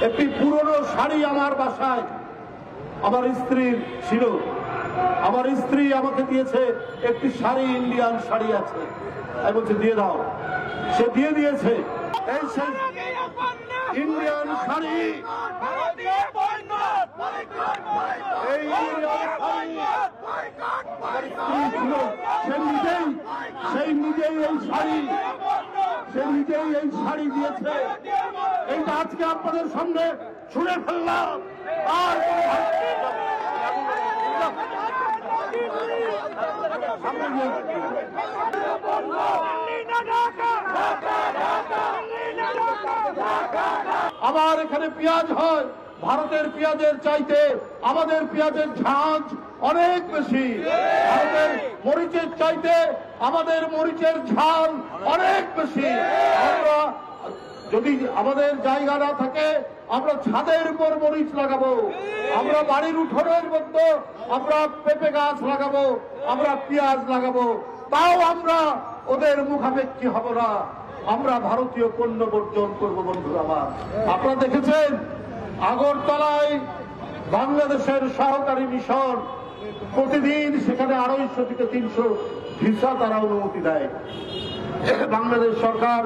একটি পুরনো শাড়ি আমার বাসায় আমার স্ত্রীর ছিল। আমার স্ত্রী আমাকে দিয়েছে একটি শাড়ি, ইন্ডিয়ান শাড়ি আছে, আমি বলছি দিয়ে দাও। সে দিয়ে দিয়েছে। এই সেই ইন্ডিয়ান শাড়ি, এই নিজেই এই শাড়ি দিয়েছে। এইটা আজকে আপনাদের সামনে ছুঁড়ে ফেললাম। আর আমার এখানে পেঁয়াজ হয়, ভারতের পেঁয়াজের চাইতে আমাদের পেঁয়াজের ঝাঁঝ অনেক বেশি। ভারতের মরিচের চাইতে আমাদের মরিচের ঝাল অনেক বেশি। আমরা যদি আমাদের জায়গা না থাকে আমরা ছাদের উপর মরিচ লাগাবো, আমরা বাড়ির উঠোনের মধ্যে আমরা পেঁপে গাছ লাগাবো, আমরা পেঁয়াজ লাগাবো, তাও আমরা ওদের মুখাপেক্ষী হব না। আমরা ভারতীয় পণ্য বর্জন করবো। বন্ধুরা আমার, আপনারা দেখেছেন আগরতলায় বাংলাদেশের সহকারী মিশন প্রতিদিন সেখানে 250 থেকে 300 ভিসা তারা অনুমতি দেয়। বাংলাদেশ সরকার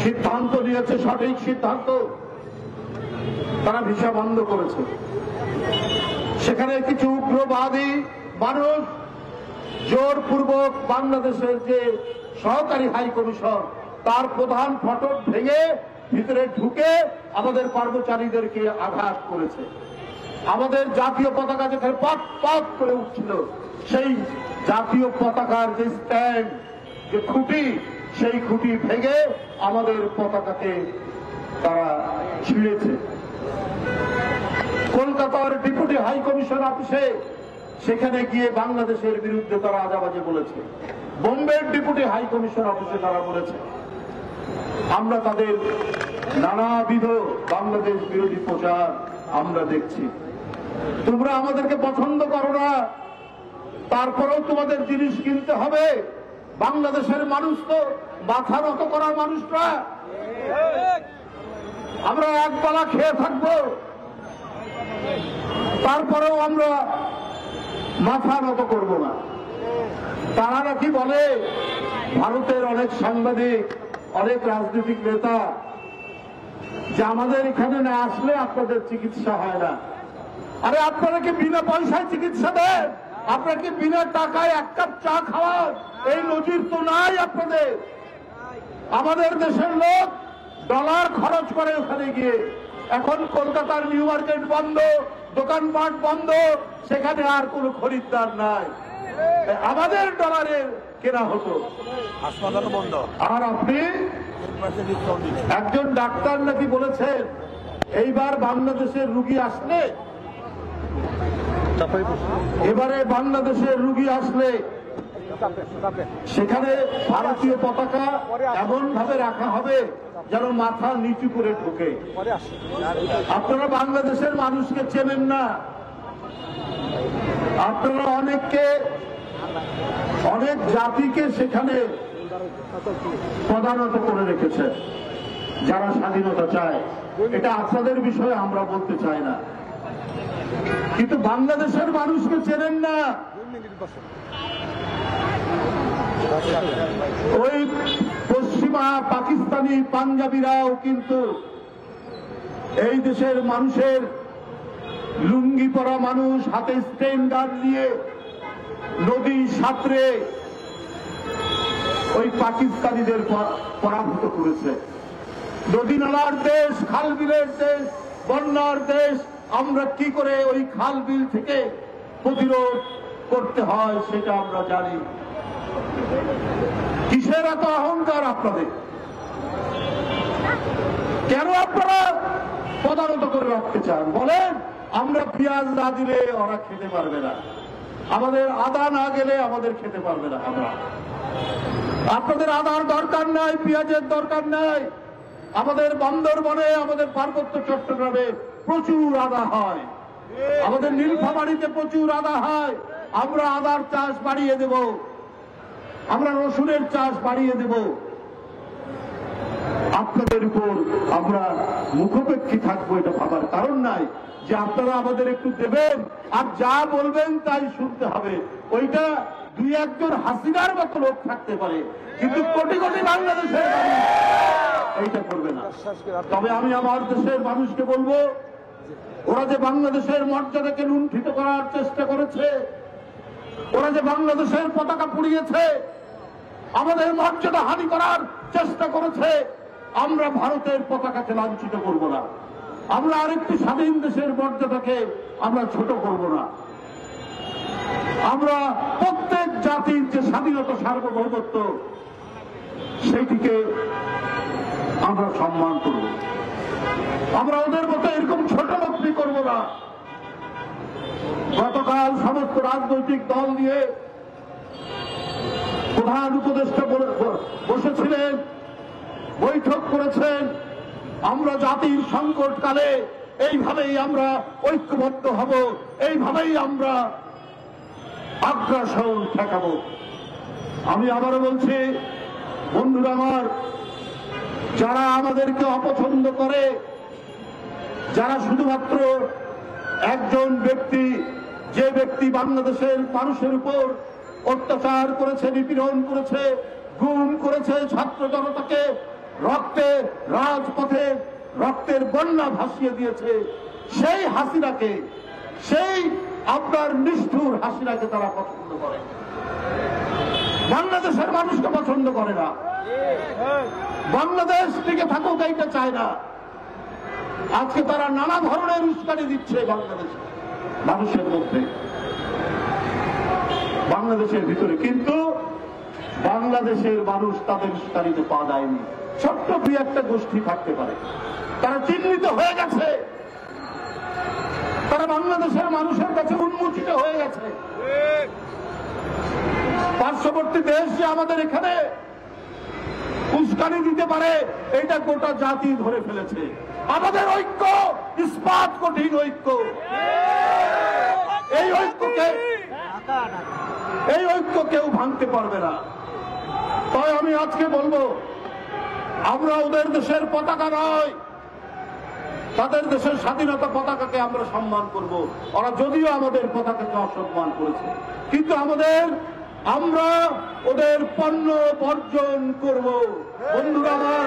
সিদ্ধান্ত নিয়েছে, সঠিক সিদ্ধান্ত, তারা ভিসা বন্ধ করেছে। সেখানে কিছু উগ্রবাদী মানুষ জোরপূর্বক বাংলাদেশের যে সহকারী হাই কমিশন তার প্রধান ফটক ভেঙে ভিতরে ঢুকে আমাদের কর্মচারীদেরকে আঘাত করেছে। আমাদের জাতীয় পতাকা যেখানে পথ পথ করে উঠছিল, সেই জাতীয় পতাকার যে স্ট্যান্ড, যে খুঁটি, সেই খুঁটি ভেঙে আমাদের পতাকাকে তারা ছিঁড়েছে। কলকাতার ডেপুটি হাই কমিশন অফিসে সেখানে গিয়ে বাংলাদেশের বিরুদ্ধে তারা আজাবাজে বলেছে। বোম্বের ডেপুটি হাই কমিশন অফিসে তারা বলেছে। আমরা তাদের নানাবিধ বাংলাদেশ বিরোধী প্রচার আমরা দেখছি। তোমরা আমাদেরকে পছন্দ করো না, তারপরেও তোমাদের জিনিস কিনতে হবে। বাংলাদেশের মানুষ তো মাথা নত করার মানুষরা, আমরা একবেলা খেয়ে থাকবো, তারপরেও আমরা মাথা নত করব না। তারা নাকি বলে ভারতের অনেক সাংবাদিক, অনেক রাজনৈতিক নেতা যে আমাদের এখানে না আসলে আপনাদের চিকিৎসা হয় না। আরে আপনারা কি বিনা পয়সায় চিকিৎসা দেন? আপনারা কি বিনা টাকায় এক কাপ চা খাওয়ান? এই নজির তো নাই আপনাদের। আমাদের দেশের লোক ডলার খরচ করে ওখানে গিয়ে। এখন কলকাতার নিউ মার্কেট বন্ধ, দোকানপাট বন্ধ, সেখানে আর কোন খরিদ্দার নাই। আমাদের ডলারের কেনা হতো, হাসপাতাল বন্ধ। আর আপনি একজন ডাক্তার নাকি বলেছেন এইবার বাংলাদেশের রুগী আসলে, এবারে বাংলাদেশের রুগী আসলে সেখানে ভারতীয় পতাকা এমন ভাবে রাখা হবে যেন মাথা নিচু করে ঢোকে। আপনারা বাংলাদেশের মানুষকে চেনেন না। আপনারা অনেক জাতিকে সেখানে প্রধানত করে রেখেছেন যারা স্বাধীনতা চায়। এটা আপনাদের বিষয়ে আমরা বলতে চাই না, কিন্তু বাংলাদেশের মানুষকে চেনেন না। ওই পশ্চিমা পাকিস্তানি পাঞ্জাবিরাও কিন্তু এই দেশের মানুষের লুঙ্গি পরা মানুষ হাতে স্টেন গান নিয়ে নদী সাঁতরে ওই পাকিস্তানিদের পরাভূত করেছে। নদী নালার দেশ, খাল বিলের দেশ, বন্যার দেশ, আমরা কি করে ওই খাল বিল থেকে প্রতিরোধ করতে হয় সেটা আমরা জানি। কিসের এত অহংকার আপনাদের? কেন আপনারা প্রধানত করে রাখতে চান? বলেন আমরা পেঁয়াজ না দিলে ওরা খেতে পারবে না, আমাদের আদা না গেলে আমাদের খেতে পারবে না। আমরা আপনাদের আদার দরকার নাই, পেঁয়াজের দরকার নাই। আমাদের বান্দরবনে, আমাদের পার্বত্য চট্টগ্রামে প্রচুর আদা হয়, আমাদের নীলফামারীতে প্রচুর আদা হয়। আমরা আদার চাষ বাড়িয়ে দেব, আমরা রসুনের চাষ বাড়িয়ে দেব। আপনাদের উপর আমরা মুখোপেক্ষী অপেক্ষী থাকবো এটা ভাবার কারণ নাই যে আপনারা আমাদের একটু দেবেন আর যা বলবেন তাই শুনতে হবে। ওইটা দুই একজন হাসিনার মতো লোক থাকতে পারে, কিন্তু কোটি কোটি বাংলাদেশের মানুষ এইটা করবে না। তবে আমি আমার দেশের মানুষকে বলবো, ওরা যে বাংলাদেশের মর্যাদাকে লুণ্ঠিত করার চেষ্টা করেছে, ওরা যে বাংলাদেশের পতাকা পুড়িয়েছে, আমাদের মর্যাদা হানি করার চেষ্টা করেছে, আমরা ভারতের পতাকাকে লাঞ্ছিত করব না। আমরা আরেকটি স্বাধীন দেশের মর্যাদাকে আমরা ছোট করব না। আমরা প্রত্যেক জাতির যে স্বাধীনতা সার্বভৌমত্ব সেইটিকে আমরা সম্মান করব। আমরা ওদের মতো এরকম ছোট লোকটি করব না। গতকাল সমস্ত রাজনৈতিক দল নিয়ে প্রধান উপদেষ্টা বসেছিলেন, বৈঠক করেছেন। আমরা জাতির সংকটকালে এইভাবেই আমরা ঐক্যবদ্ধ হব, এইভাবেই আমরা আগ্রাসন ঠেকাবো। আমি আবারও বলছি, বন্ধুরা আমার, যারা আমাদেরকে অপছন্দ করে, যারা শুধুমাত্র একজন ব্যক্তি, যে ব্যক্তি বাংলাদেশের মানুষের উপর অত্যাচার করেছে, নিপীড়ন করেছে, গুম করেছে, ছাত্র জনতাকে রাজপথে রক্তের বন্যা ভাসিয়ে দিয়েছে, সেই হাসিনাকে, সেই আপনার নিষ্ঠুর হাসিনাকে তারা পছন্দ করে, বাংলাদেশের মানুষকে পছন্দ করে না। বাংলাদেশ টিকে থাকুক এইটা চায় না। আজকে তারা নানা ধরনের উস্কানি দিচ্ছে বাংলাদেশে, মানুষের মধ্যে, বাংলাদেশের ভিতরে, কিন্তু বাংলাদেশের মানুষ তাদের উস্কানিতে পা দেয়নি। ছোট্ট দুই একটা গোষ্ঠী থাকতে পারে, তারা চিহ্নিত হয়ে গেছে, তারা বাংলাদেশের মানুষের কাছে উন্মোচিত হয়ে গেছে। পার্শ্ববর্তী দেশ যে আমাদের এখানে উস্কানি দিতে পারে, এটা গোটা জাতি ধরে ফেলেছে। আমাদের ঐক্য ইস্পাত কঠিন ঐক্য, এই ঐক্য কেউ ভাঙতে পারবে না। তাই আমি আজকে বলবো, আমরা ওদের দেশের পতাকা নয়, তাদের দেশের স্বাধীনতা পতাকাকে আমরা সম্মান করব। ওরা যদিও আমাদের পতাকাকে অসম্মান করেছে, কিন্তু আমরা ওদের পণ্য বর্জন করব। বন্ধুরা আমার,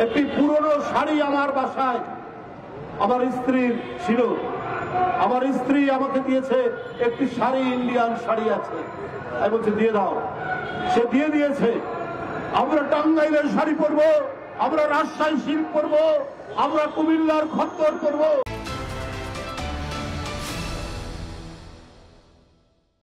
একটি পুরনো শাড়ি আমার বাসায় আমার স্ত্রীর ছিল, আমার স্ত্রী আমাকে দিয়েছে একটি শাড়ি, ইন্ডিয়ান শাড়ি আছে, আমি বলছি দিয়ে দাও, সে দিয়ে দিয়েছে। আমরা টাঙ্গাইলের শাড়ি পরবো, আমরা রাজশাহী সিল্ক পরবো, আমরা কুমিল্লার খদ্দর পরবো।